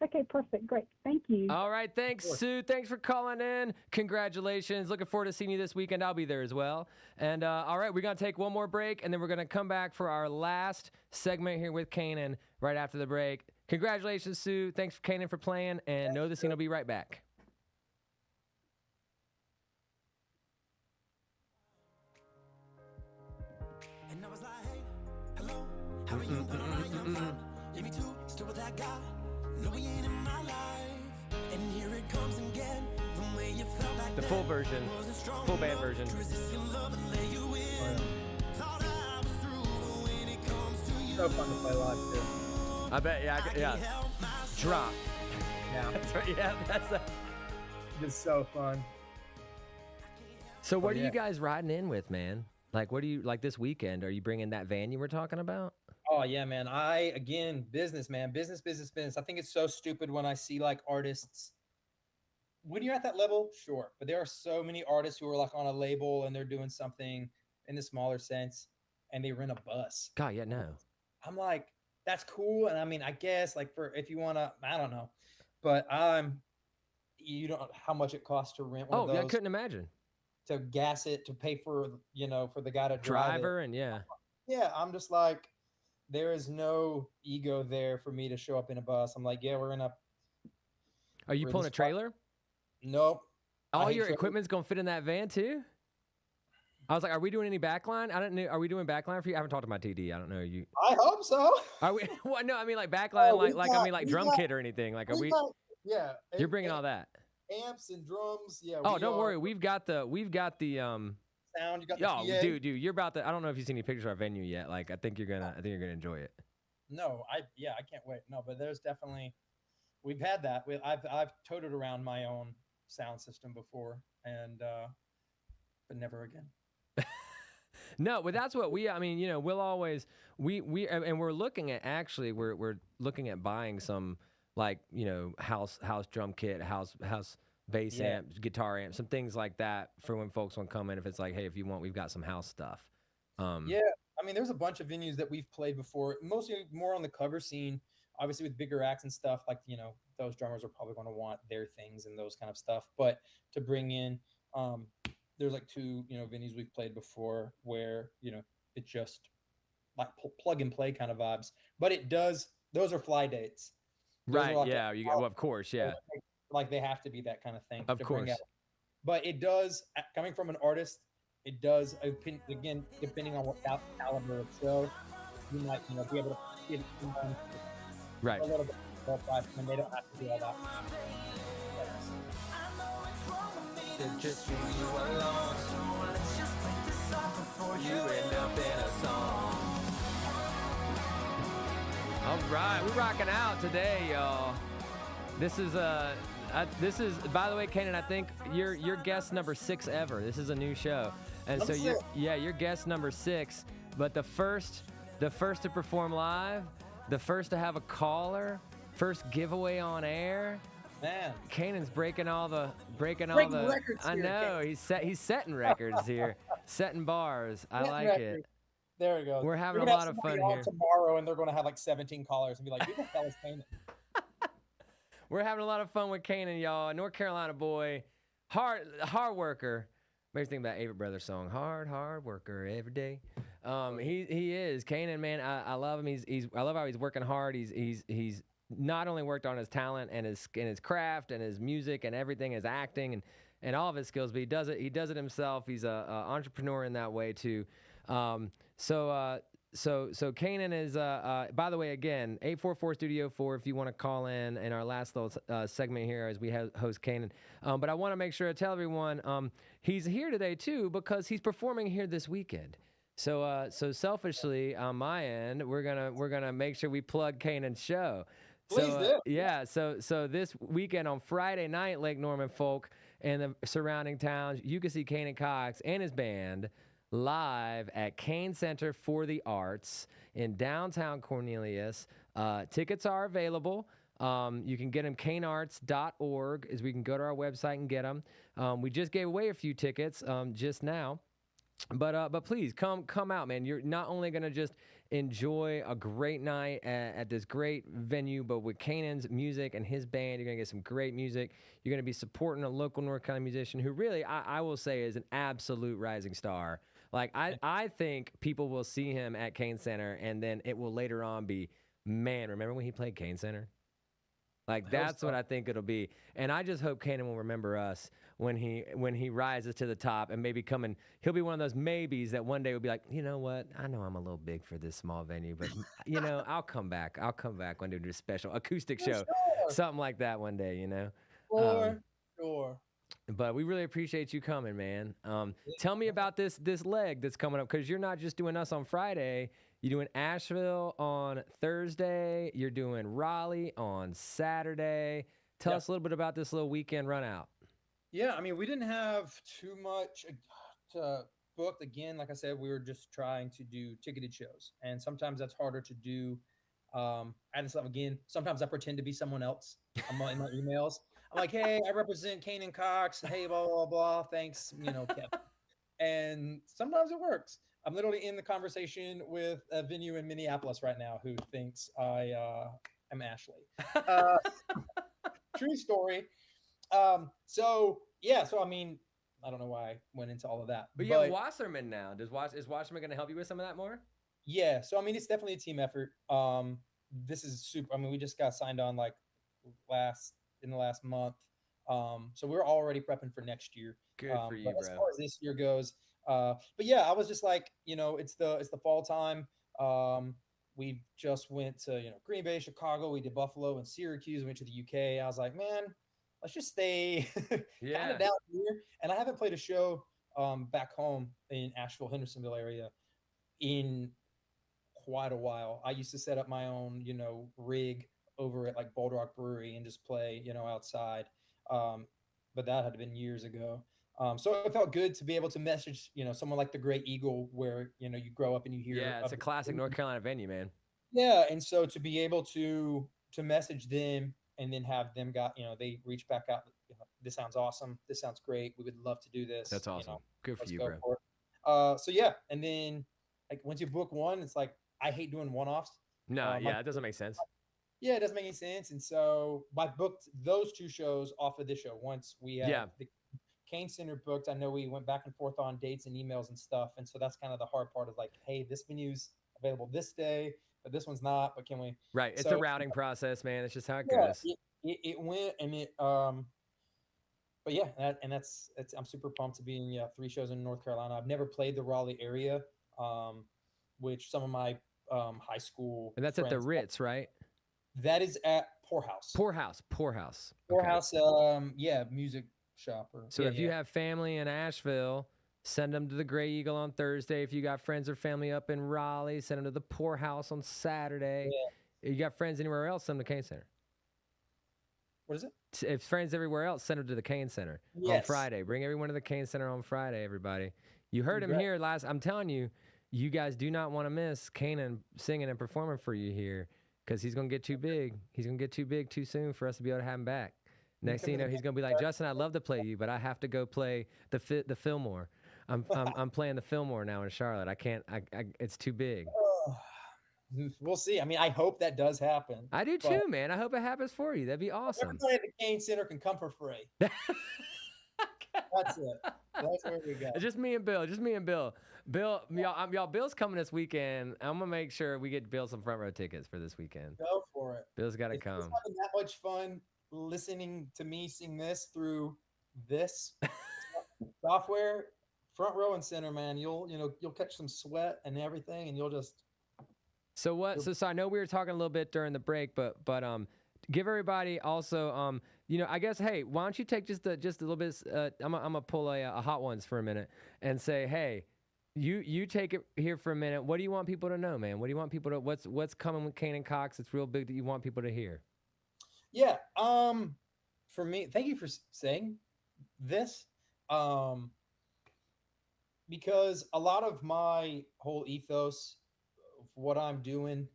Okay, perfect. Great. Thank you. All right. Thanks, Sue. Thanks for calling in. Congratulations. Looking forward to seeing you this weekend. I'll be there as well. And all right, we're going to take one more break, and then we're going to come back for our last segment here with Canaan right after the break. Congratulations, Sue. Thanks, Canaan, for playing, and Know the Scene will be right back. Give me two, still with that guy. No, he ain't in my life. And here it comes again. The way you felt back The then full version, wasn't strong full band enough version. to resist your love and let you in. Thought I was through, but when it comes to you, So fun to play live too. I bet, yeah, yeah. help myself. Drop. Yeah, That's right, yeah, that's a... it's so fun. So what are yeah. you guys riding in with, man? Like, what do you, like this weekend, are you bringing that van you were talking about? Oh yeah, man. Again, business, man. Business. I think it's so stupid when I see like artists. When you're at that level, sure. But there are so many artists who are like on a label and they're doing something in the smaller sense and they rent a bus. God, yeah, no. I'm like, that's cool. And I mean, I guess like for if you wanna, I don't know. But you don't know how much it costs to rent one of Oh, yeah, I those, couldn't imagine. to gas it, to pay for, for the guy to drive it. Driver and yeah. Yeah, I'm just like, there is no ego there for me to show up in a bus. I'm like, yeah, we're in a. Are you we're in pulling a this spot. trailer? Nope. I All hate your trailers. equipment's gonna fit in that van too? I was like, are we doing any backline? I don't know. Are we doing backline for you? I haven't talked to my TD. I don't know you. I hope so. Are we? Well, no, I mean like backline, Oh, we like got- I mean like we drum got- kit or anything. Like, are we? Yeah. You're bringing all that. amps and drums. Yeah. Oh, we don't are- worry. We've got the sound. You got the Yo, PA. dude, you're about to. I don't know if you've seen any pictures of our venue yet. Like, I think you're gonna enjoy it. No, I can't wait. No, but there's definitely, we've had that. I've toted around my own sound system before, and but never again. No, but that's what we. I mean, we'll always and we're looking at actually we're looking at buying some like house drum kit, house bass Yeah. amps, guitar amps, some things like that for when folks want to come in. If it's like, hey, if you want, we've got some house stuff. Yeah, I mean, there's a bunch of venues that we've played before, mostly more on the cover scene, obviously with bigger acts and stuff. Like, those drummers are probably going to want their things and those kind of stuff. But to bring in, there's like two, venues we've played before where, it just like plug and play kind of vibes. But those are fly dates. Those are Right? like Yeah. Well, of course. Yeah. like they have to be that kind of thing. Of to bring course. out. But it does, coming from an artist, it does, again, depending on what caliber of show, you might, be able to get someone Right. a little bit more price, and they don't have to do all that. Just you alone. So let's just take this off before you end up in a song. All right, we're rocking out today, y'all. This is by the way, Canaan, I think you're guest number 6 ever. This is a new show, and so you're guest number 6. But the first to perform live, the first to have a caller, first giveaway on air. Man, Canaan's breaking all the Breaking records I here, know he's setting records here, setting bars. I like it. There we go. We're having a gonna lot have of fun somebody on here. tomorrow, and they're going to have like 17 callers and be like, "Who the hell is Canaan?" We're having a lot of fun with Canaan, y'all. North Carolina boy, hard worker. Makes me think about Avett Brothers song, hard worker every day. He is Canaan, man. I love him. I love how he's working hard. He's not only worked on his talent and his craft and his music and everything, his acting and all of his skills, but he does it himself. He's a entrepreneur in that way too. So Canaan is, by the way, again, 844-STUDIO-4 if you want to call in our last little segment here as we host Canaan. But I want to make sure to tell everyone he's here today too because he's performing here this weekend. So selfishly on my end, we're gonna make sure we plug Canaan's show. Please do. Yeah. So this weekend on Friday night, Lake Norman folk and the surrounding towns, you can see Canaan Cox and his band live at Kane Center for the Arts in downtown Cornelius. Tickets are available. You can get them kanearts.org, as we can go to our website and get them. We just gave away a few tickets just now. But please come out, man. You're not only gonna just enjoy a great night at this great venue, but with Canaan's music and his band, you're gonna get some great music. You're gonna be supporting a local North Carolina musician who really, I will say, is an absolute rising star. Like I think people will see him at Kane Center, and then it will later on be, man, remember when he played Kane Center? Like that's what I think it'll be, and I just hope Canaan will remember us when he rises to the top and maybe he'll be one of those maybes that one day will be like, you know what, I know I'm a little big for this small venue, but I'll come back one day to do a special acoustic show, Sure. something like that one day, For sure. But we really appreciate you coming, man. Tell me about this leg that's coming up, because you're not just doing us on Friday. You're doing Asheville on Thursday. You're doing Raleigh on Saturday. Tell us a little bit about this little weekend run out. Yeah, I mean, we didn't have too much booked. Again, like I said, we were just trying to do ticketed shows, and sometimes that's harder to do. I just again, sometimes I pretend to be someone else. I'm in my emails. I'm like, hey, I represent Canaan Cox. Hey, blah blah blah. Thanks, Kevin. And sometimes it works. I'm literally in the conversation with a venue in Minneapolis right now who thinks I am Ashley. True story. So I mean, I don't know why I went into all of that. But you have Wasserman now. Is Wasserman going to help you with some of that more? Yeah. So I mean, it's definitely a team effort. This is super. I mean, we just got signed on in the last month. So we're already prepping for next year. Good for you, but bro. As far as this year goes, but yeah, I was just like, it's the fall time. We just went to Green Bay, Chicago. We did Buffalo and Syracuse. Went to the UK. I was like, man, let's just stay kind of down here. And I haven't played a show back home in Asheville, Hendersonville area in quite a while. I used to set up my own, rig over at like Bold Rock Brewery and just play, outside. But that had been years ago. So it felt good to be able to message, someone like the Great Eagle, where, you grow up and you hear. Yeah, it's a classic North Carolina venue, man. Yeah. And so to be able to message them and then have them they reach back out. This sounds awesome. This sounds great. We would love to do this. That's awesome. Good for you, bro. So yeah. And then like once you book one, it's like, I hate doing one-offs. No, it doesn't make sense. Yeah, it doesn't make any sense. And so I booked those two shows off of this show. Once we had the Kane Center booked, I know we went back and forth on dates and emails and stuff. And so that's kind of the hard part of like, hey, this venue's available this day, but this one's not. But can we? Right. It's a routing process, man. It's just how it goes. It went and it. But yeah, I'm super pumped to be in 3 shows in North Carolina. I've never played the Raleigh area, which some of my high school. And that's at the Ritz, right? That is at Poorhouse. Poorhouse. Okay. Music shop. So if you have family in Asheville, send them to the Gray Eagle on Thursday. If you got friends or family up in Raleigh, send them to the Poorhouse on Saturday. Yeah. You got friends anywhere else, send them to Kane Center. What is it? If friends everywhere else, send them to the Kane Center on Friday. Bring everyone to the Kane Center on Friday, everybody. You heard him here last. I'm telling you, you guys do not want to miss Canaan singing and performing for you here, because he's going to get too big. He's going to get too big too soon for us to be able to have him back. Next thing you know, he's going to be like, Justin, I'd love to play you, but I have to go play the Fillmore. I'm playing the Fillmore now in Charlotte. I can't. It's too big. We'll see. I mean, I hope that does happen. I do too, man. I hope it happens for you. That'd be awesome. Everybody at the Kane Center can come for free. That's it. That's where we go. Just me and Bill. Bill, Bill's coming this weekend. I'm gonna make sure we get Bill some front row tickets for this weekend. Go for it. Bill's got to come. It's having that much fun listening to me sing this through this software, front row and center, man. You'll catch some sweat and everything, and you'll just. So what? So I know we were talking a little bit during the break, but give everybody also I guess, hey, why don't you take just a little bit? I'm gonna pull a hot ones for a minute and say, hey, you take it here for a minute. What do you want people to know, man? What do you want people to? What's coming with Canaan Cox? It's real big that you want people to hear. Yeah. For me, thank you for saying this. Because a lot of my whole ethos of what I'm doing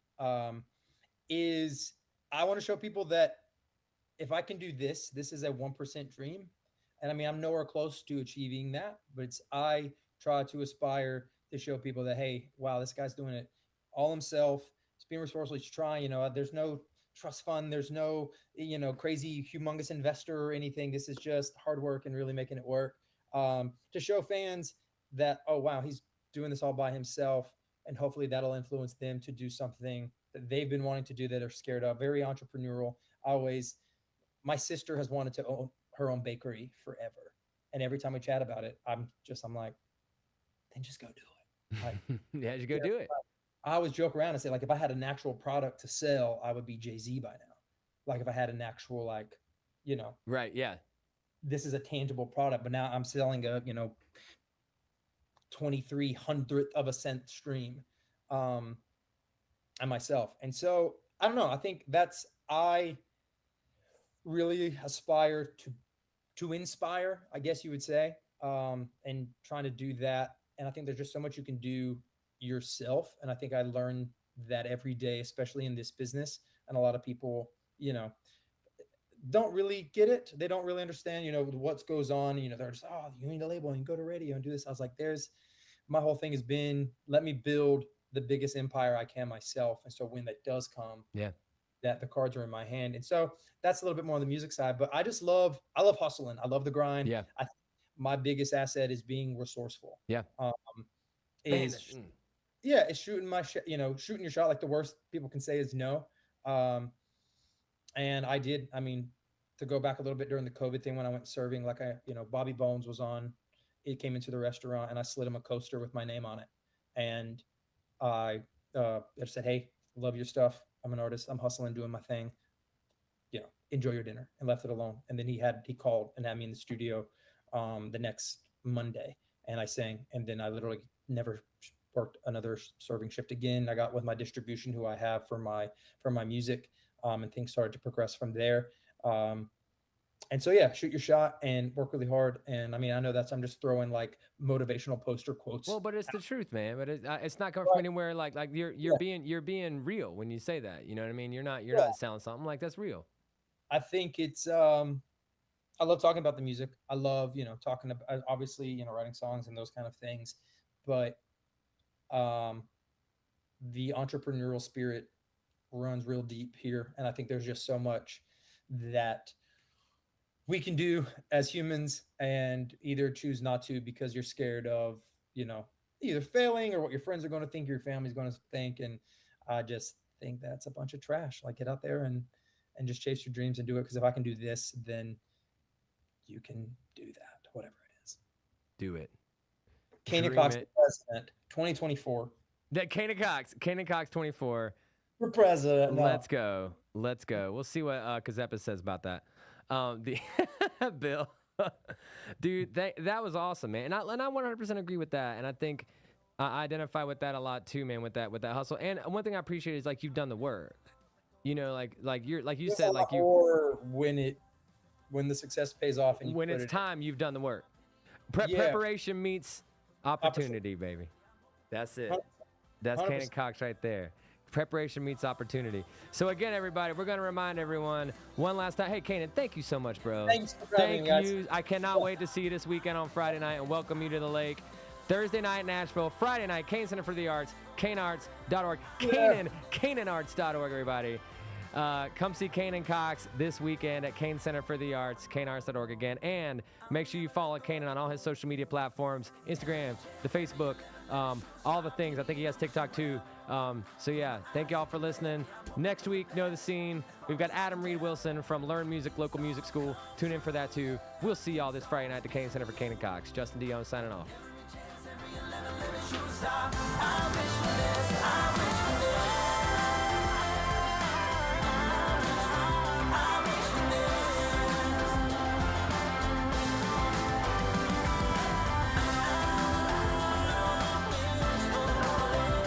is I want to show people that if I can do this is a 1% dream. And I mean, I'm nowhere close to achieving that, but I try to aspire to show people that, hey, wow, this guy's doing it all himself. He's being resourceful. He's trying, there's no trust fund. There's no, crazy, humongous investor or anything. This is just hard work and really making it work. To show fans that, oh, wow, he's doing this all by himself. And hopefully that'll influence them to do something that they've been wanting to do that they're scared of. Very entrepreneurial. My sister has wanted to own her own bakery forever. And every time we chat about it, I'm like, then just go do it. Like, yeah, you go do it. I always joke around and say, like, if I had an actual product to sell, I would be Jay-Z by now. Like, if I had an actual, like, you know, right, yeah, this is a tangible product, but now I'm selling a, you know, 23/100th of a cent stream, and myself. And so I don't know. I think I really aspire to inspire, I guess you would say, and trying to do that. And I think there's just so much you can do yourself. And I think I learn that every day, especially in this business. And a lot of people, you know, don't really get it. They don't really understand, you know, what goes on. You know, they're just, oh, you need a label and you go to radio and do this. I was like, my whole thing has been, let me build the biggest empire I can myself. And so when that does come, yeah, that the cards are in my hand. And so that's a little bit more on the music side, but I love hustling. I love the grind. yeah, My biggest asset is being resourceful. yeah. It's shooting shooting your shot. Like, the worst people can say is no. And I mean, to go back a little bit during the COVID thing, when I went serving, like, Bobby Bones was on, it came into the restaurant and I slid him a coaster with my name on it. And I just said, hey, love your stuff. I'm an artist. I'm hustling, doing my thing. You know, enjoy your dinner, and left it alone. And then he called and had me in the studio the next Monday, and I sang. And then I literally never worked another serving shift again. I got with my distribution, who I have for my music, and things started to progress from there. And so, yeah, shoot your shot and work really hard. And I mean, I know I'm just throwing like motivational poster quotes. Well, but it's the truth, man. But it's not coming from anywhere like you're being real when you say that. You know what I mean? You're not selling something. Like, that's real. I think it's I love talking about the music. I love, talking about, obviously, writing songs and those kind of things. But the entrepreneurial spirit runs real deep here. And I think there's just so much that we can do as humans, and either choose not to because you're scared of, either failing or what your friends are going to think, your family's going to think. And I just think that's a bunch of trash. Like, get out there and just chase your dreams and do it. Because if I can do this, then you can do that, whatever it is. Do it. Canaan Cox for president, 2024. That Canaan Cox 24. For president. No. Let's go. We'll see what Kazepa says about that. Bill, dude, that was awesome, man. And I 100% agree with that. And I think I identify with that a lot too, man, with that hustle. And one thing I appreciate is, like, you've done the work, like you said, like, or when the success pays off and when it's time, you've done the work. Preparation meets opportunity, baby. That's it. 100%. That's Canaan Cox right there. Preparation meets opportunity. So again, everybody, we're going to remind everyone one last time. Hey, Canaan, thank you so much, bro. Thanks for having me, guys. Thank you. I cannot wait to see you this weekend on Friday night and welcome you to the lake. Thursday night, Nashville. Friday night, Canaan Center for the Arts, CanaanArts.org. CanaanArts.org, everybody. Come see Canaan Cox this weekend at Canaan Center for the Arts, CanaanArts.org again. And make sure you follow Canaan on all his social media platforms, Instagram, the Facebook, all the things. I think he has TikTok too. So yeah, thank y'all for listening. Next week, Know the Scene. We've got Adam Reed Wilson from Learn Music Local Music School. Tune in for that too. We'll see y'all this Friday night at the Canaan Center for Canaan Cox. Justin Dionne signing off.